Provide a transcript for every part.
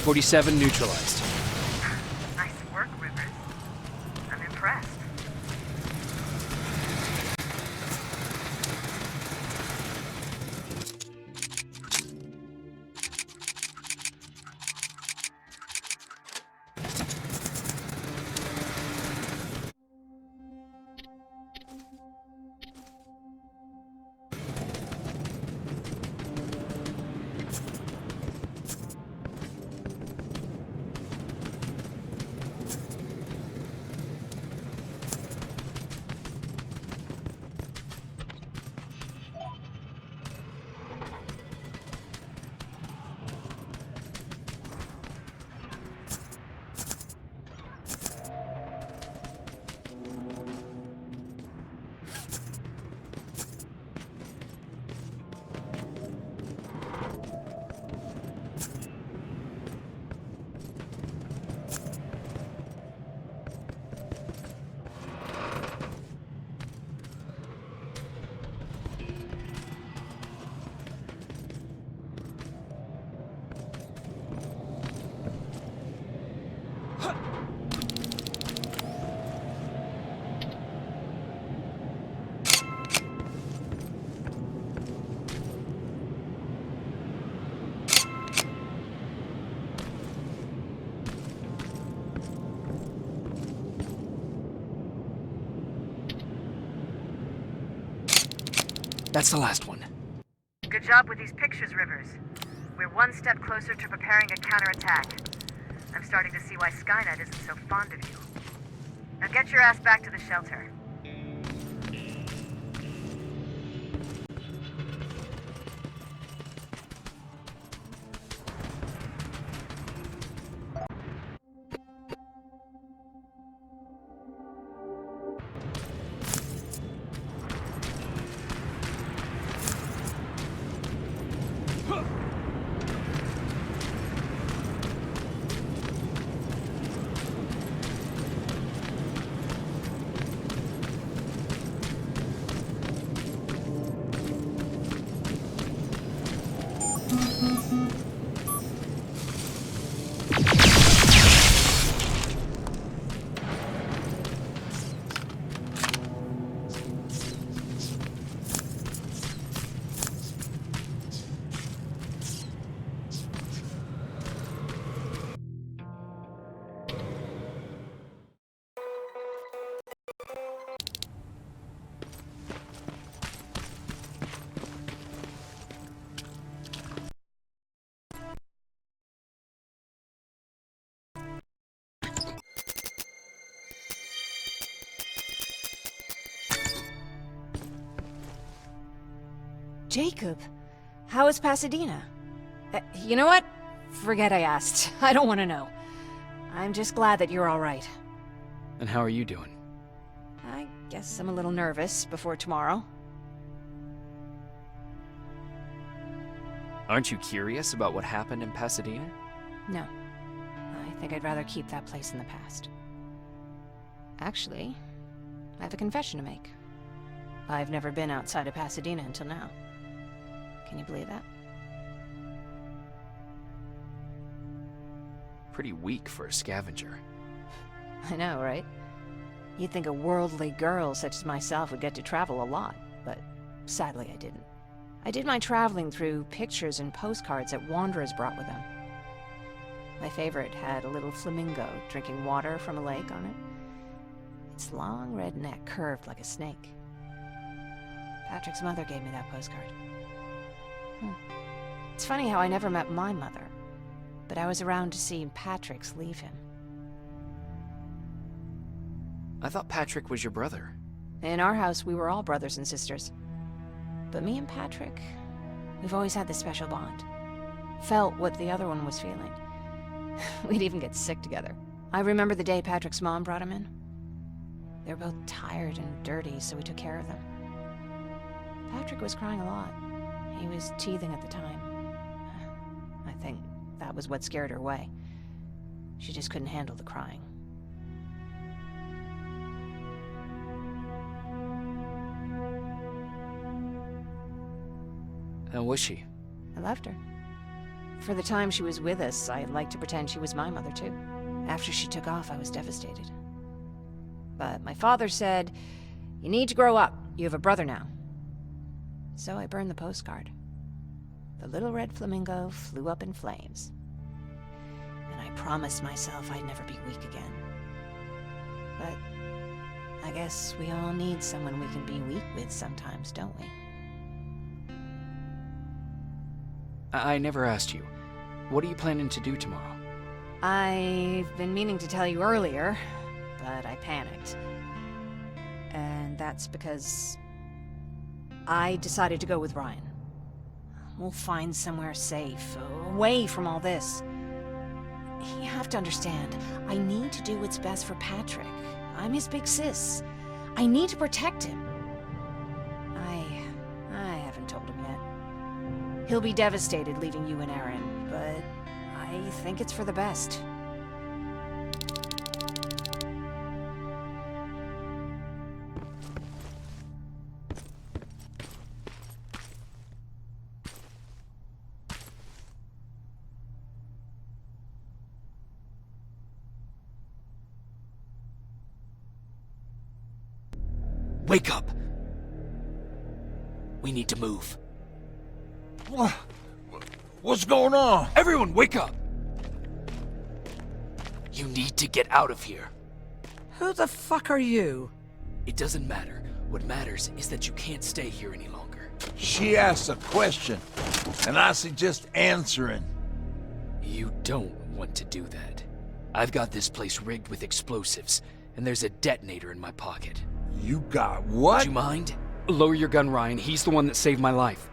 47 neutralized. Nice work, Rivers. I'm impressed. That's the last one. Good job with these pictures, Rivers. We're one step closer to preparing a counterattack. I'm starting to see why Skynet isn't so fond of you. Now get your ass back to the shelter. Jacob, how is Pasadena? You know what? Forget I asked. I don't want to know. I'm just glad that you're all right. And how are you doing? I guess I'm a little nervous before tomorrow. Aren't you curious about what happened in Pasadena? No. I think I'd rather keep that place in the past. Actually, I have a confession to make. I've never been outside of Pasadena until now. Can you believe that? Pretty weak for a scavenger. I know, right? You'd think a worldly girl such as myself would get to travel a lot, but sadly I didn't. I did my traveling through pictures and postcards that wanderers brought with them. My favorite had a little flamingo drinking water from a lake on it. Its long red neck curved like a snake. Patrick's mother gave me that postcard. It's funny how I never met my mother, but I was around to see Patrick's leave him. I thought Patrick was your brother. In our house, we were all brothers and sisters. But me and Patrick, we've always had this special bond. Felt what the other one was feeling. We'd even get sick together. I remember the day Patrick's mom brought him in. They were both tired and dirty, so we took care of them. Patrick was crying a lot. He was teething at the time. I think that was what scared her away. She just couldn't handle the crying. How was she? I loved her. For the time she was with us, I liked to pretend she was my mother too. After she took off, I was devastated. But my father said, "You need to grow up. You have a brother now." So I burned the postcard. The little red flamingo flew up in flames. And I promised myself I'd never be weak again. But I guess we all need someone we can be weak with sometimes, don't we? I never asked you. What are you planning to do tomorrow? I've been meaning to tell you earlier, but I panicked. And that's because I decided to go with Ryan. We'll find somewhere safe, away from all this. You have to understand, I need to do what's best for Patrick. I'm his big sis. I need to protect him. I haven't told him yet. He'll be devastated leaving you and Aaron, but I think it's for the best. Wake up! We need to move. What's going on? Everyone, wake up! You need to get out of here. Who the fuck are you? It doesn't matter. What matters is that you can't stay here any longer. She asked a question, and I suggest answering. You don't want to do that. I've got this place rigged with explosives, and there's a detonator in my pocket. You got what? Would you mind? Lower your gun, Ryan. He's the one that saved my life.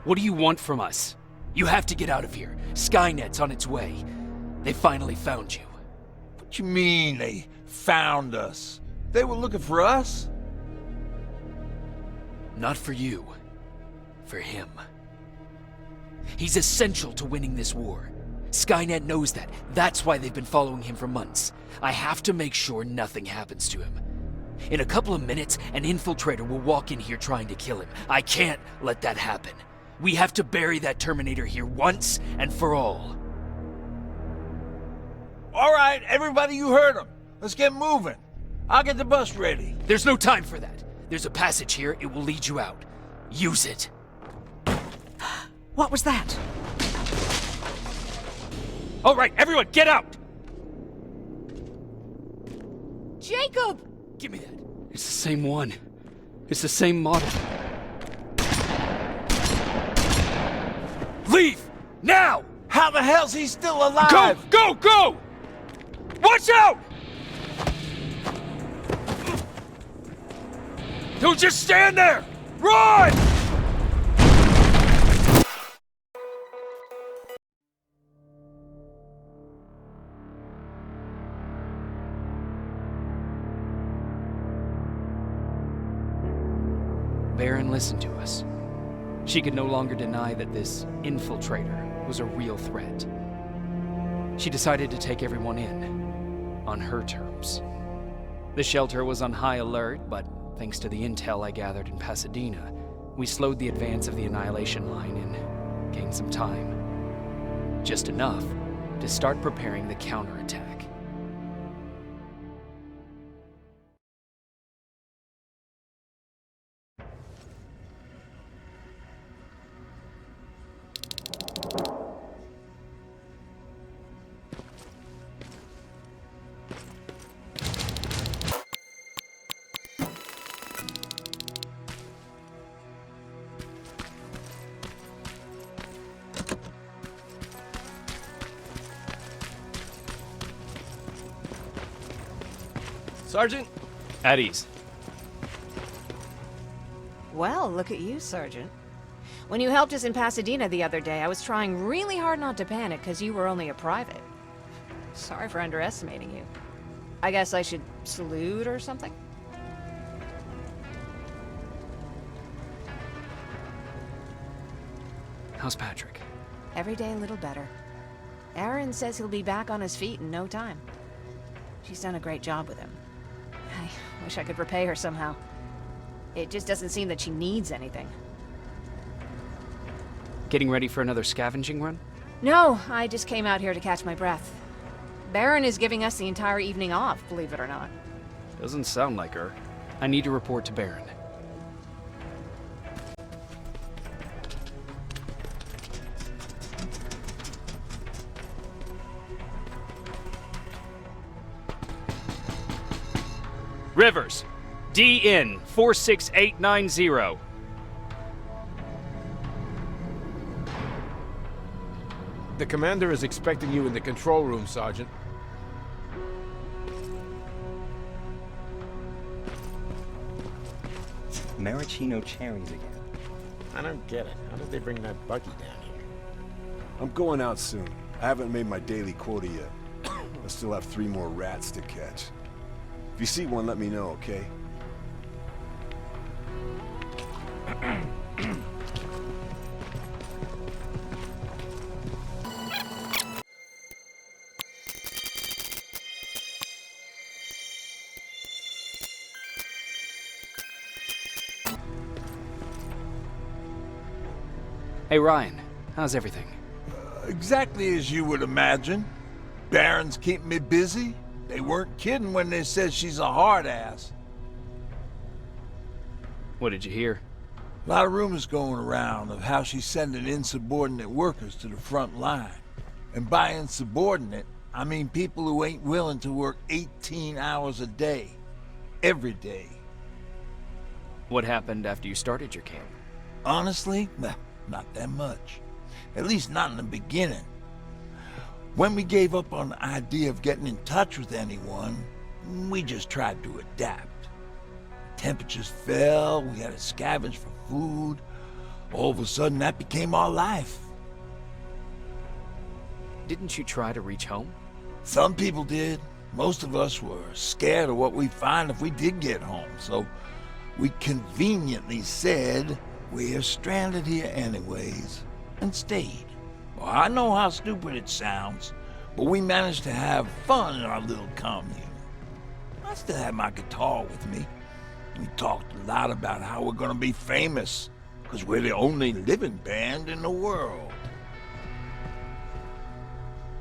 What do you want from us? You have to get out of here. Skynet's on its way. They finally found you. What you mean they found us? They were looking for us? Not for you. For him. He's essential to winning this war. Skynet knows that. That's why they've been following him for months. I have to make sure nothing happens to him. In a couple of minutes, an infiltrator will walk in here trying to kill him. I can't let that happen. We have to bury that Terminator here once and for all. All right, everybody, you heard him. Let's get moving. I'll get the bus ready. There's no time for that. There's a passage here. It will lead you out. Use it. What was that? All right, everyone, get out! Jacob! Give me that. It's the same one. It's the same model. Leave! Now! How the hell's he still alive? Go! Go! Go! Watch out! Don't just stand there! Run! Baron listened to us. She could no longer deny that this infiltrator was a real threat. She decided to take everyone in, on her terms. The shelter was on high alert, but thanks to the intel I gathered in Pasadena, we slowed the advance of the Annihilation Line and gained some time. Just enough to start preparing the counterattack. Sergeant? At ease. Well, look at you, Sergeant. When you helped us in Pasadena the other day, I was trying really hard not to panic because you were only a private. Sorry for underestimating you. I guess I should salute or something? How's Patrick? Every day a little better. Aaron says he'll be back on his feet in no time. She's done a great job with him. I wish I could repay her somehow. It just doesn't seem that she needs anything. Getting ready for another scavenging run? No, I just came out here to catch my breath. Baron is giving us the entire evening off, believe it or not. Doesn't sound like her. I need to report to Baron. Rivers, DN 46890. The commander is expecting you in the control room, Sergeant. Maraschino cherries again. I don't get it. How did they bring that buggy down here? I'm going out soon. I haven't made my daily quota yet. I still have 3 more rats to catch. If you see one, let me know, okay? Hey Ryan, how's everything? Exactly as you would imagine. Baron's keeping me busy. They weren't kidding when they said she's a hard ass. What did you hear? A lot of rumors going around of how she's sending insubordinate workers to the front line. And by insubordinate, I mean people who ain't willing to work 18 hours a day. Every day. What happened after you started your camp? Honestly, not that much. At least not in the beginning. When we gave up on the idea of getting in touch with anyone, we just tried to adapt. Temperatures fell, we had to scavenge for food. All of a sudden, that became our life. Didn't you try to reach home? Some people did. Most of us were scared of what we'd find if we did get home, so we conveniently said, we're stranded here anyways, and stayed. Well, I know how stupid it sounds, but we managed to have fun in our little commune. I still have my guitar with me. We talked a lot about how we're gonna be famous, because we're the only living band in the world.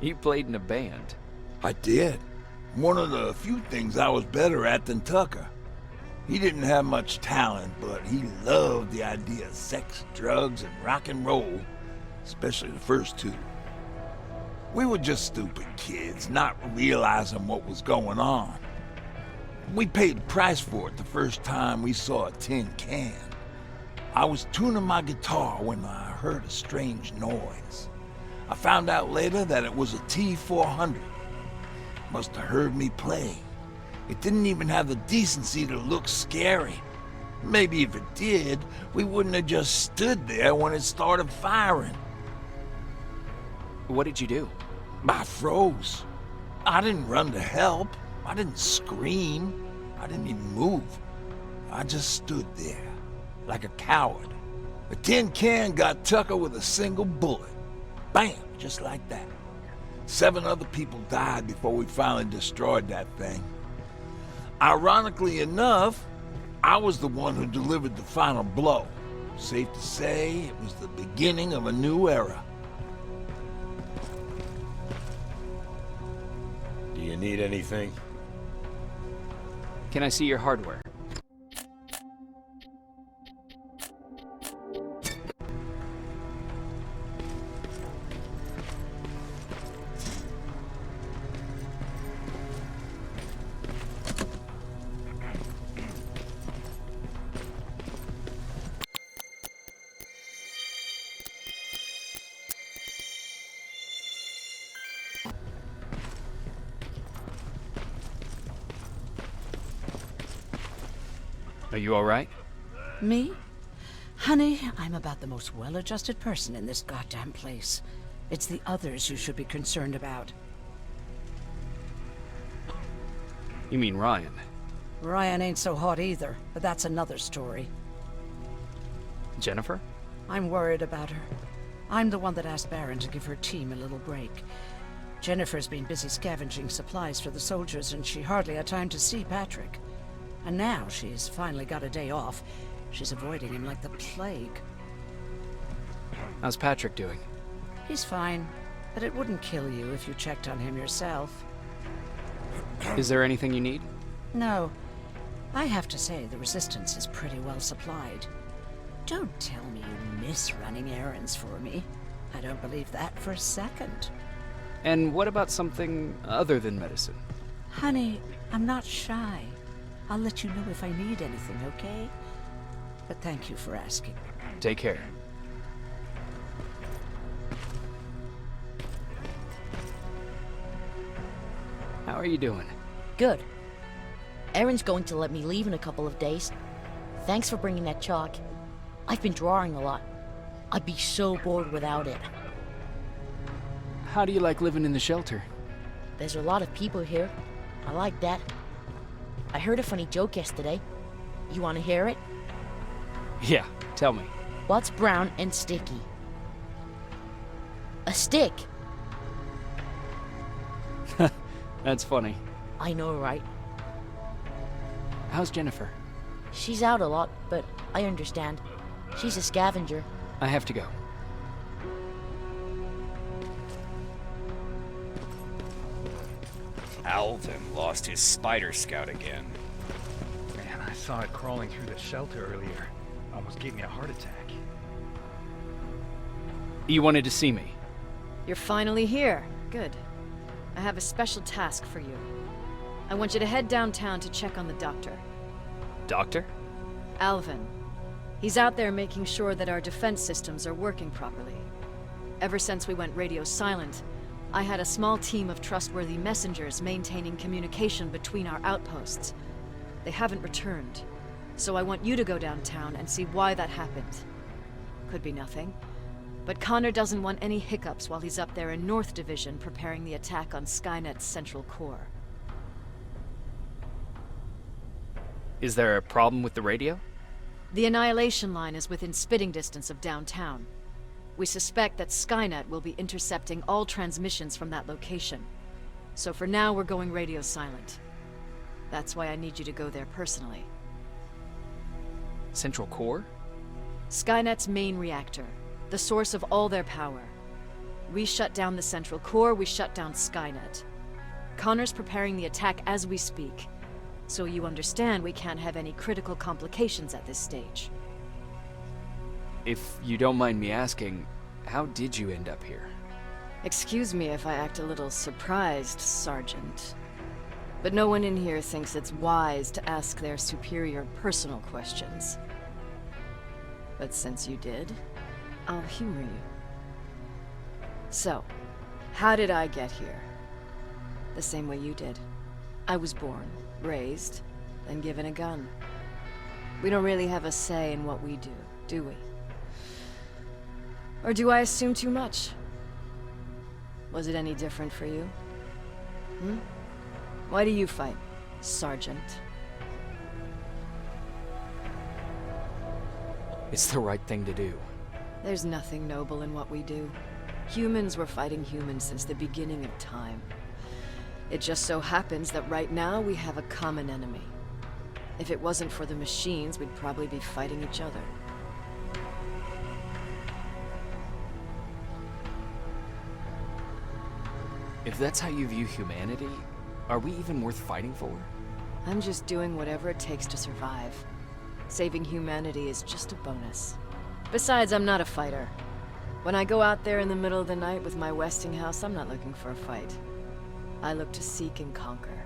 You played in a band. I did. One of the few things I was better at than Tucker. He didn't have much talent, but he loved the idea of sex, drugs, and rock and roll, especially the first 2. We were just stupid kids, not realizing what was going on. We paid the price for it the first time we saw a tin can. I was tuning my guitar when I heard a strange noise. I found out later that it was a T-400. Must have heard me play. It didn't even have the decency to look scary. Maybe if it did, we wouldn't have just stood there when it started firing. What did you do? I froze. I didn't run to help. I didn't scream. I didn't even move. I just stood there, like a coward. The tin can got Tucker with a single bullet. Bam, just like that. 7 other people died before we finally destroyed that thing. Ironically enough, I was the one who delivered the final blow. Safe to say, it was the beginning of a new era. Do you need anything? Can I see your hardware? Are you all right? Me? Honey, I'm about the most well-adjusted person in this goddamn place. It's the others you should be concerned about. You mean Ryan? Ryan ain't so hot either, but that's another story. Jennifer? I'm worried about her. I'm the one that asked Baron to give her team a little break. Jennifer's been busy scavenging supplies for the soldiers, and she hardly had time to see Patrick. And now she's finally got a day off. She's avoiding him like the plague. How's Patrick doing? He's fine, but it wouldn't kill you if you checked on him yourself. Is there anything you need? No. I have to say, the Resistance is pretty well supplied. Don't tell me you miss running errands for me. I don't believe that for a second. And what about something other than medicine? Honey, I'm not shy. I'll let you know if I need anything, okay? But thank you for asking. Take care. How are you doing? Good. Erin's going to let me leave in a couple of days. Thanks for bringing that chalk. I've been drawing a lot. I'd be so bored without it. How do you like living in the shelter? There's a lot of people here. I like that. I heard a funny joke yesterday. You want to hear it? Yeah, tell me. What's brown and sticky? A stick. That's funny. I know, right? How's Jennifer? She's out a lot, but I understand. She's a scavenger. I have to go. Alvin lost his spider scout again. Man, I saw it crawling through the shelter earlier. Almost gave me a heart attack. You wanted to see me? You're finally here. Good. I have a special task for you. I want you to head downtown to check on the doctor. Doctor? Alvin. He's out there making sure that our defense systems are working properly. Ever since we went radio silent, I had a small team of trustworthy messengers maintaining communication between our outposts. They haven't returned, so I want you to go downtown and see why that happened. Could be nothing, but Connor doesn't want any hiccups while he's up there in North Division preparing the attack on Skynet's central core. Is there a problem with the radio? The Annihilation Line is within spitting distance of downtown. We suspect that Skynet will be intercepting all transmissions from that location. So for now, we're going radio silent. That's why I need you to go there personally. Central core? Skynet's main reactor, the source of all their power. We shut down the central core, we shut down Skynet. Connor's preparing the attack as we speak, so you understand we can't have any critical complications at this stage. If you don't mind me asking, how did you end up here? Excuse me if I act a little surprised, Sergeant. But no one in here thinks it's wise to ask their superior personal questions. But since you did, I'll humor you. So, how did I get here? The same way you did. I was born, raised, then given a gun. We don't really have a say in what we do we? Or do I assume too much? Was it any different for you? Why do you fight, Sergeant? It's the right thing to do. There's nothing noble in what we do. Humans were fighting humans since the beginning of time. It just so happens that right now we have a common enemy. If it wasn't for the machines, we'd probably be fighting each other. If that's how you view humanity, are we even worth fighting for? I'm just doing whatever it takes to survive. Saving humanity is just a bonus. Besides, I'm not a fighter. When I go out there in the middle of the night with my Westinghouse, I'm not looking for a fight. I look to seek and conquer.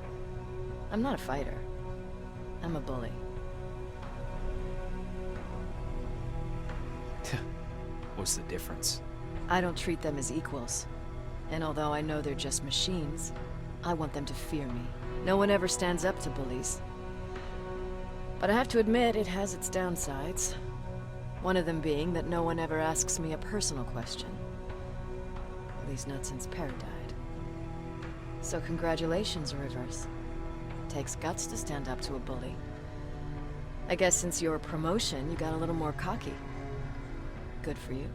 I'm not a fighter. I'm a bully. What's the difference? I don't treat them as equals. And although I know they're just machines, I want them to fear me. No one ever stands up to bullies. But I have to admit, it has its downsides. One of them being that no one ever asks me a personal question. At least not since Pear died. So congratulations, Rivers. Takes guts to stand up to a bully. I guess since your promotion, you got a little more cocky. Good for you.